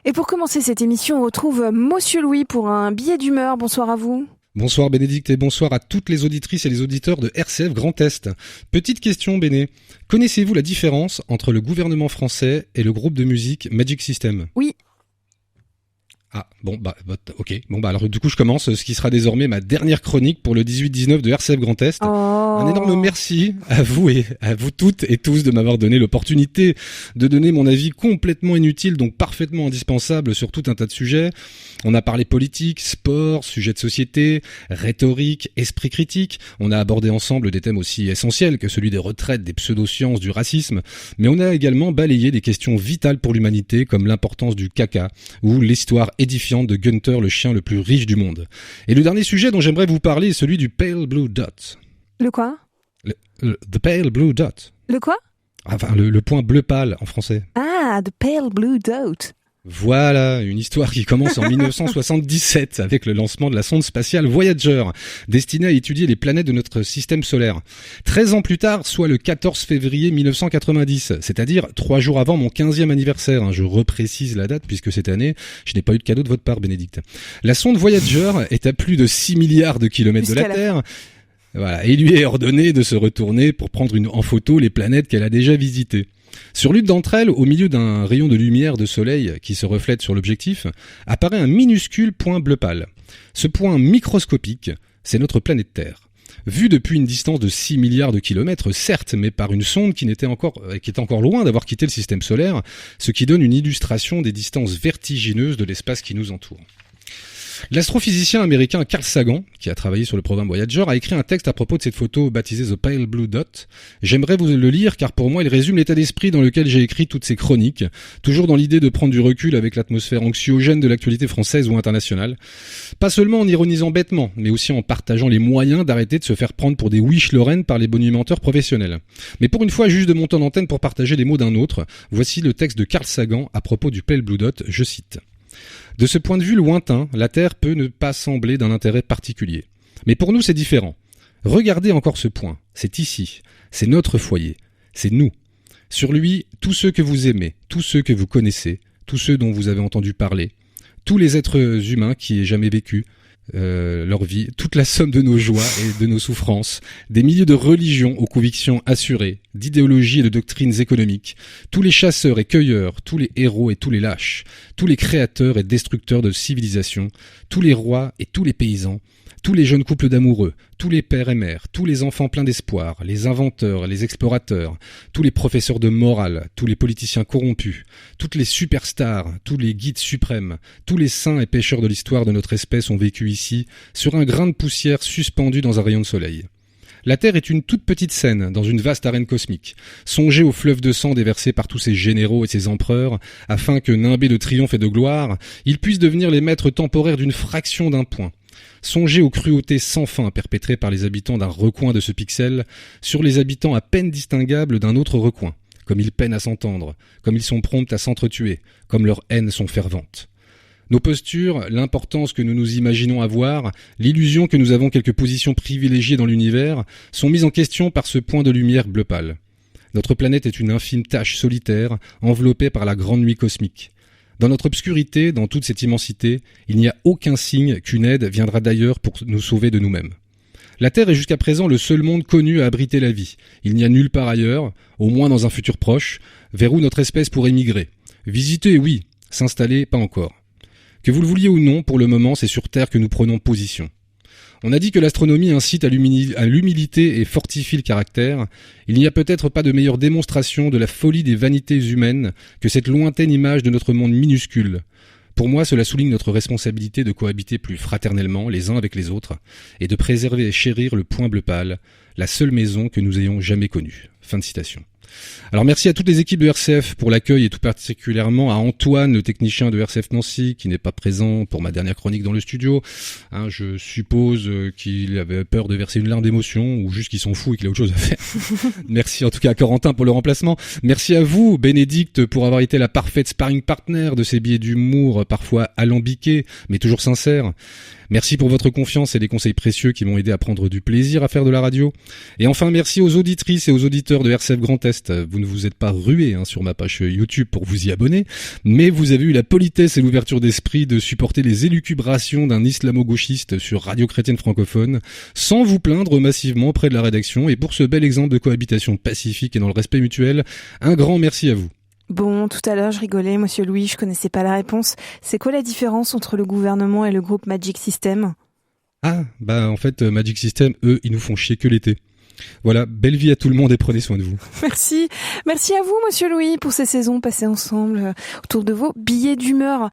Et pour commencer cette émission, on retrouve Monsieur Louis pour un billet d'humeur. Bonsoir à vous. Bonsoir Bénédicte et bonsoir à toutes les auditrices et les auditeurs de RCF Grand Est. Petite question Béné, connaissez-vous la différence entre le gouvernement français et le groupe de musique Magic System ? Oui. Ah, ok. Alors du coup je commence, ce qui sera désormais ma dernière chronique pour le 18-19 de RCF Grand Est. Oh. Un énorme merci à vous et à vous toutes et tous de m'avoir donné l'opportunité de donner mon avis complètement inutile, donc parfaitement indispensable sur tout un tas de sujets. On a parlé politique, sport, sujets de société, rhétorique, esprit critique. On a abordé ensemble des thèmes aussi essentiels que celui des retraites, des pseudosciences, du racisme. Mais on a également balayé des questions vitales pour l'humanité comme l'importance du caca ou l'histoire édifiante de Gunther, le chien le plus riche du monde. Et le dernier sujet dont j'aimerais vous parler est celui du Pale Blue Dot. Le quoi ? The Pale Blue Dot. Le quoi ? Enfin, le point bleu pâle en français. Ah, The Pale Blue Dot. Voilà, une histoire qui commence en 1977 avec le lancement de la sonde spatiale Voyager, destinée à étudier les planètes de notre système solaire. 13 ans plus tard, soit le 14 février 1990, c'est-à-dire 3 jours avant mon 15e anniversaire. Je reprécise la date puisque cette année, je n'ai pas eu de cadeau de votre part, Bénédicte. La sonde Voyager est à plus de 6 milliards de kilomètres de la Terre. Voilà, et il lui est ordonné de se retourner pour prendre en photo les planètes qu'elle a déjà visitées. Sur l'une d'entre elles, au milieu d'un rayon de lumière de soleil qui se reflète sur l'objectif, apparaît un minuscule point bleu pâle. Ce point microscopique, c'est notre planète Terre. Vu depuis une distance de 6 milliards de kilomètres, certes, mais par une sonde qui est encore loin d'avoir quitté le système solaire, ce qui donne une illustration des distances vertigineuses de l'espace qui nous entoure. L'astrophysicien américain Carl Sagan, qui a travaillé sur le programme Voyager, a écrit un texte à propos de cette photo baptisée The Pale Blue Dot. J'aimerais vous le lire car pour moi il résume l'état d'esprit dans lequel j'ai écrit toutes ces chroniques, toujours dans l'idée de prendre du recul avec l'atmosphère anxiogène de l'actualité française ou internationale. Pas seulement en ironisant bêtement, mais aussi en partageant les moyens d'arrêter de se faire prendre pour des Wish Lorraine par les bonimenteurs professionnels. Mais pour une fois, juste de mon temps d'antenne pour partager les mots d'un autre, voici le texte de Carl Sagan à propos du Pale Blue Dot, je cite. De ce point de vue lointain, la Terre peut ne pas sembler d'un intérêt particulier. Mais pour nous, c'est différent. Regardez encore ce point. C'est ici. C'est notre foyer. C'est nous. Sur lui, tous ceux que vous aimez, tous ceux que vous connaissez, tous ceux dont vous avez entendu parler, tous les êtres humains qui aient jamais vécu leur vie, toute la somme de nos joies et de nos souffrances, des milliers de religions aux convictions assurées, d'idéologies et de doctrines économiques, tous les chasseurs et cueilleurs, tous les héros et tous les lâches, tous les créateurs et destructeurs de civilisations, tous les rois et tous les paysans, tous les jeunes couples d'amoureux, tous les pères et mères, tous les enfants pleins d'espoir, les inventeurs, les explorateurs, tous les professeurs de morale, tous les politiciens corrompus, toutes les superstars, tous les guides suprêmes, tous les saints et pécheurs de l'histoire de notre espèce ont vécu ici, sur un grain de poussière suspendu dans un rayon de soleil. La Terre est une toute petite scène dans une vaste arène cosmique. Songez au fleuve de sang déversé par tous ces généraux et ces empereurs, afin que, nimbés de triomphe et de gloire, ils puissent devenir les maîtres temporaires d'une fraction d'un point. Songez aux cruautés sans fin perpétrées par les habitants d'un recoin de ce pixel sur les habitants à peine distinguables d'un autre recoin, comme ils peinent à s'entendre, comme ils sont prompts à s'entretuer, comme leurs haines sont ferventes. Nos postures, l'importance que nous nous imaginons avoir, l'illusion que nous avons quelques positions privilégiées dans l'univers, sont mises en question par ce point de lumière bleu pâle. Notre planète est une infime tache solitaire, enveloppée par la grande nuit cosmique. Dans notre obscurité, dans toute cette immensité, il n'y a aucun signe qu'une aide viendra d'ailleurs pour nous sauver de nous-mêmes. La Terre est jusqu'à présent le seul monde connu à abriter la vie. Il n'y a nulle part ailleurs, au moins dans un futur proche, vers où notre espèce pourrait migrer. Visiter, oui. S'installer, pas encore. Que vous le vouliez ou non, pour le moment, c'est sur Terre que nous prenons position. On a dit que l'astronomie incite à l'humilité et fortifie le caractère. Il n'y a peut-être pas de meilleure démonstration de la folie des vanités humaines que cette lointaine image de notre monde minuscule. Pour moi, cela souligne notre responsabilité de cohabiter plus fraternellement les uns avec les autres et de préserver et chérir le point bleu pâle, la seule maison que nous ayons jamais connue. Fin de citation. Alors merci à toutes les équipes de RCF pour l'accueil et tout particulièrement à Antoine, le technicien de RCF Nancy, qui n'est pas présent pour ma dernière chronique dans le studio. Je suppose qu'il avait peur de verser une larme d'émotion ou juste qu'il s'en fout et qu'il a autre chose à faire. Merci en tout cas à Corentin pour le remplacement. Merci à vous, Bénédicte, pour avoir été la parfaite sparring partner de ces billets d'humour parfois alambiqués, mais toujours sincères. Merci pour votre confiance et les conseils précieux qui m'ont aidé à prendre du plaisir à faire de la radio. Et enfin, merci aux auditrices et aux auditeurs de RCF Grand Est reste, vous ne vous êtes pas rué sur ma page YouTube pour vous y abonner, mais vous avez eu la politesse et l'ouverture d'esprit de supporter les élucubrations d'un islamo-gauchiste sur Radio Chrétienne Francophone, sans vous plaindre massivement auprès de la rédaction. Et pour ce bel exemple de cohabitation pacifique et dans le respect mutuel, un grand merci à vous. Bon, tout à l'heure, je rigolais, monsieur Louis, je connaissais pas la réponse. C'est quoi la différence entre le gouvernement et le groupe Magic System ? Ah, en fait, Magic System, eux, ils nous font chier que l'été. Voilà, belle vie à tout le monde et prenez soin de vous. Merci à vous, monsieur Louis, pour ces saisons passées ensemble autour de vos billets d'humeur.